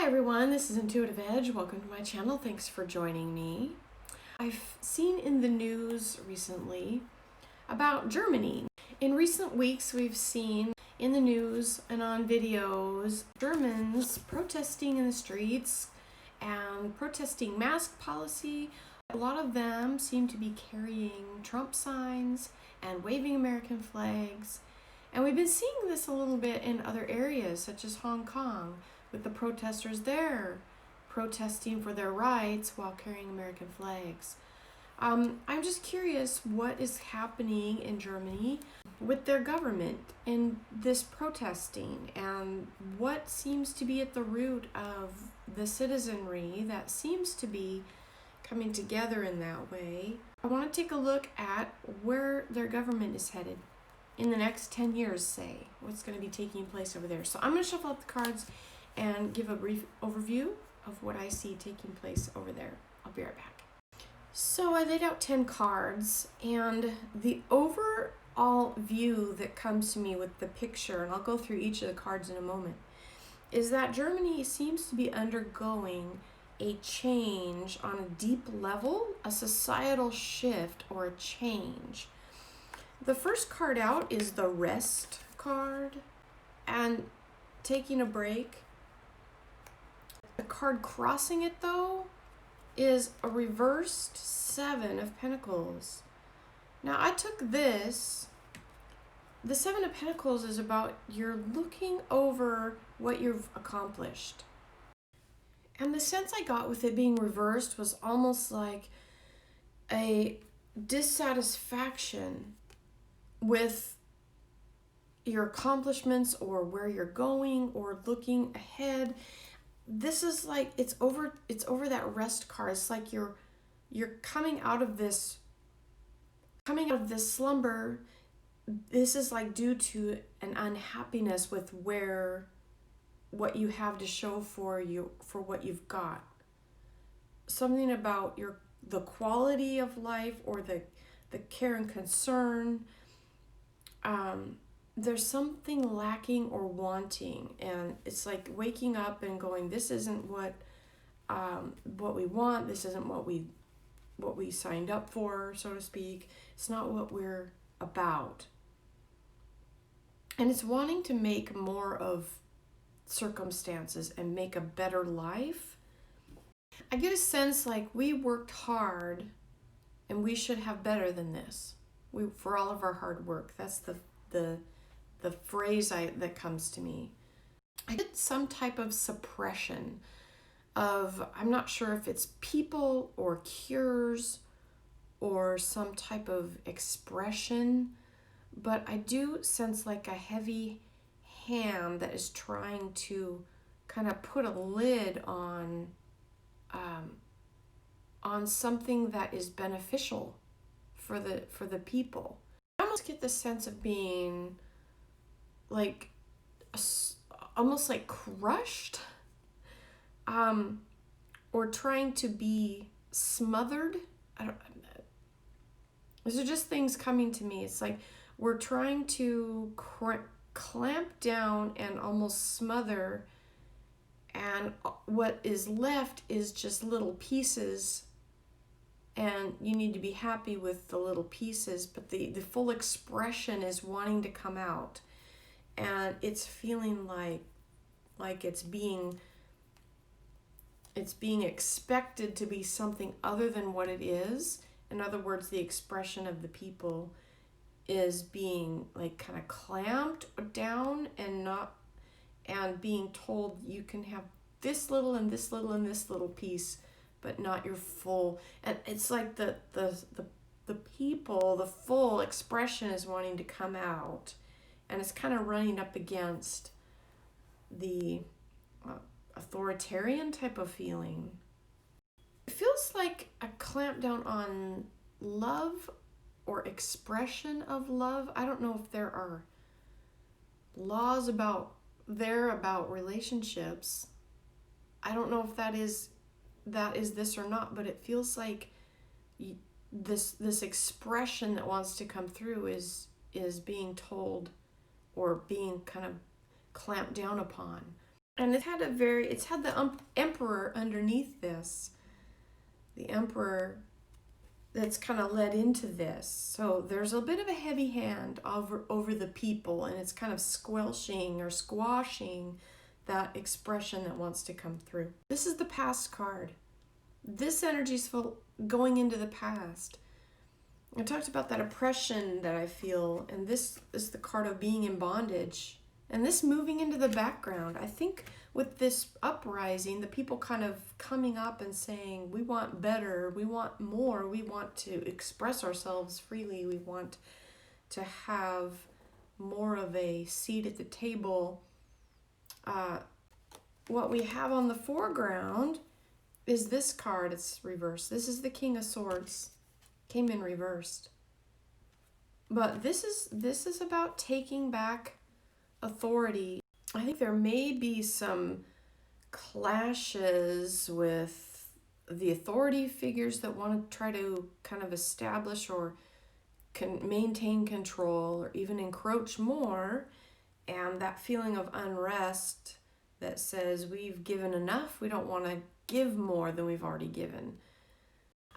Hi everyone, this is Intuitive Edge. Welcome to my channel. Thanks for joining me. I've seen in the news recently about Germany. In recent weeks, we've seen in the news and on videos Germans protesting in the streets and protesting mask policy. A lot of them seem to be carrying Trump signs and waving American flags. And we've been seeing this a little bit in other areas, such as Hong Kong, with the protesters there protesting for their rights while carrying American flags. I'm just curious what is happening in Germany with their government in this protesting and what seems to be at the root of the citizenry that seems to be coming together in that way. I want to take a look at where their government is headed in the next 10 years, say, what's going to be taking place over there. So I'm going to shuffle up the cards and give a brief overview of what I see taking place over there. I'll be right back. So I laid out 10 cards, and the overall view that comes to me with the picture, and I'll go through each of the cards in a moment, is that Germany seems to be undergoing a change on a deep level, a societal shift or a change. The first card out is the Rest card, and taking a break. The card crossing it, though, is a reversed Seven of Pentacles. Now, I took this. The Seven of Pentacles is about you're looking over what you've accomplished. And the sense I got with it being reversed was almost like a dissatisfaction with your accomplishments or where you're going or looking ahead. This is like it's over that Rest card. It's like you're coming out of this slumber. This is like due to an unhappiness with what you have to show for what you've got. Something about the quality of life or the care and concern. There's something lacking or wanting, and it's like waking up and going, this isn't what we want. This isn't what we signed up for, so to speak. It's not what we're about. And it's wanting to make more of circumstances and make a better life. I get a sense like we worked hard and we should have better than this. For all of our hard work. That's the phrase that comes to me. I did some type of suppression of, I'm not sure if it's people or cures or some type of expression, but I do sense like a heavy hand that is trying to kind of put a lid on something that is beneficial for the people. I almost get the sense of being like almost like crushed, or trying to be smothered. These are just things coming to me. It's like we're trying to clamp down and almost smother, and what is left is just little pieces. And you need to be happy with the little pieces, but the full expression is wanting to come out. And it's feeling like it's being expected to be something other than what it is. In other words, the expression of the people is being like kind of clamped down and being told you can have this little and this little and this little piece, but not your full. And it's like the people, the full expression is wanting to come out, and it's kind of running up against the authoritarian type of feeling. It feels like a clamp down on love or expression of love. I don't know if there are laws about relationships. I don't know if that is this or not, but it feels like this expression that wants to come through is being told or being kind of clamped down upon. And it's had the emperor underneath this. The emperor that's kind of led into this. So there's a bit of a heavy hand over the people, and it's kind of squelching or squashing that expression that wants to come through. This is the past card. This energy is going into the past. I talked about that oppression that I feel, and this is the card of being in bondage. And this moving into the background. I think with this uprising, the people kind of coming up and saying, we want better, we want more, we want to express ourselves freely, we want to have more of a seat at the table. What we have on the foreground is this card. It's reversed. This is the King of Swords. Came in reversed. But this is about taking back authority. I think there may be some clashes with the authority figures that want to try to kind of establish or maintain control or even encroach more, and that feeling of unrest that says we've given enough, we don't want to give more than we've already given.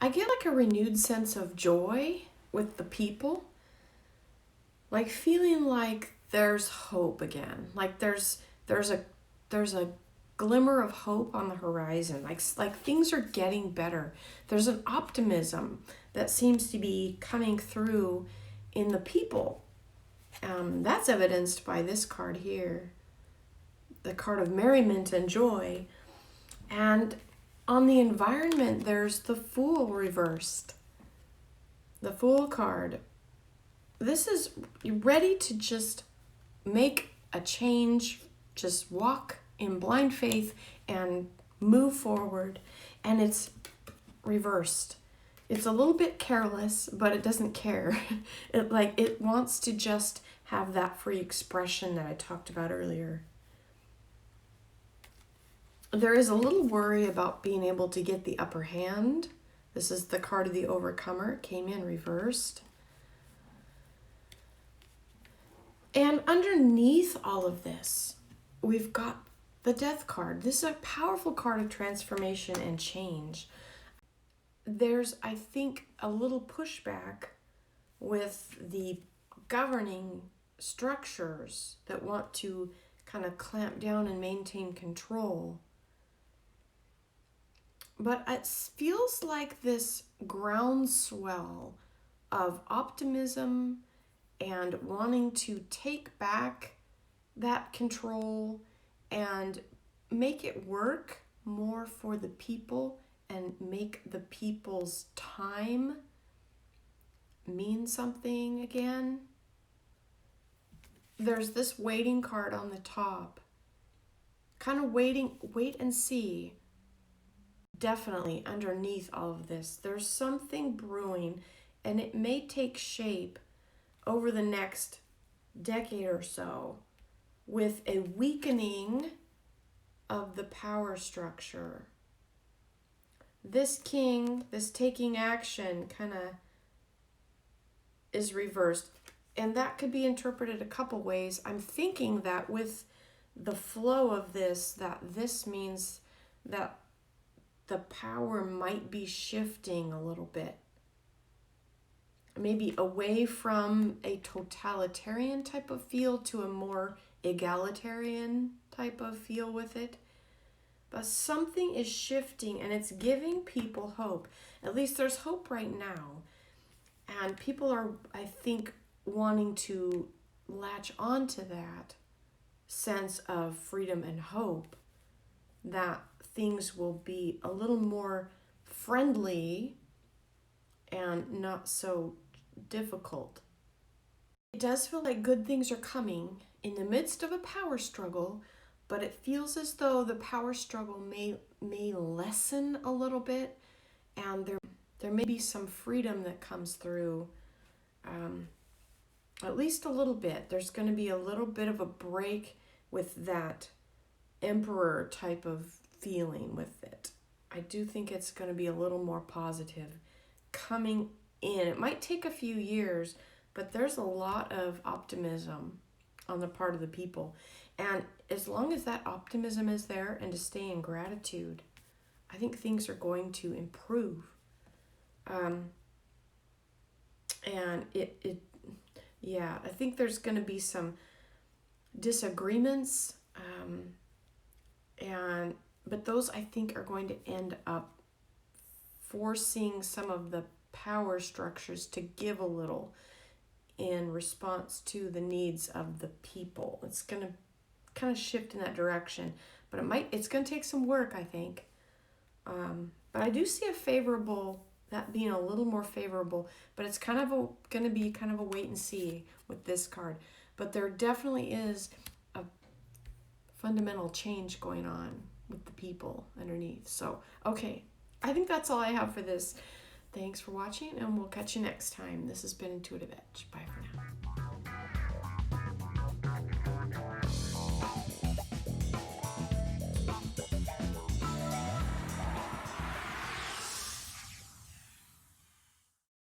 I get like a renewed sense of joy with the people, like feeling like there's hope again, like there's a glimmer of hope on the horizon, like things are getting better. There's an optimism that seems to be coming through in the people. That's evidenced by this card here, the card of merriment and joy. And on the environment, there's the Fool reversed. The Fool card. This is ready to just make a change, just walk in blind faith and move forward. And it's reversed. It's a little bit careless, but it doesn't care. It wants to just have that free expression that I talked about earlier. There is a little worry about being able to get the upper hand. This is the card of the Overcomer. It came in reversed. And underneath all of this, we've got the Death card. This is a powerful card of transformation and change. There's, I think, a little pushback with the governing structures that want to kind of clamp down and maintain control. But it feels like this groundswell of optimism and wanting to take back that control and make it work more for the people and make the people's time mean something again. There's this waiting card on the top. Kind of wait and see. Definitely underneath all of this, there's something brewing, and it may take shape over the next decade or so with a weakening of the power structure. This king, this taking action kind of is reversed, and that could be interpreted a couple ways. I'm thinking that with the flow of this, that this means that the power might be shifting a little bit. Maybe away from a totalitarian type of feel to a more egalitarian type of feel with it. But something is shifting, and it's giving people hope. At least there's hope right now. And people are, I think, wanting to latch onto that sense of freedom and hope, that things will be a little more friendly and not so difficult. It does feel like good things are coming in the midst of a power struggle, but it feels as though the power struggle may lessen a little bit, and there may be some freedom that comes through, at least a little bit. There's going to be a little bit of a break with that emperor type of feeling with it. I do think it's going to be a little more positive coming in. It might take a few years, but there's a lot of optimism on the part of the people. And as long as that optimism is there and to stay in gratitude, I think things are going to improve. And yeah, I think there's going to be some disagreements, but those I think are going to end up forcing some of the power structures to give a little in response to the needs of the people. It's going to kind of shift in that direction, but it's going to take some work, I think. But I do see that being a little more favorable, but it's kind of going to be kind of a wait and see with this card. But there definitely is a fundamental change going on with the people underneath. So, okay, I think that's all I have for this. Thanks for watching, and we'll catch you next time. This has been Intuitive Edge. Bye for now.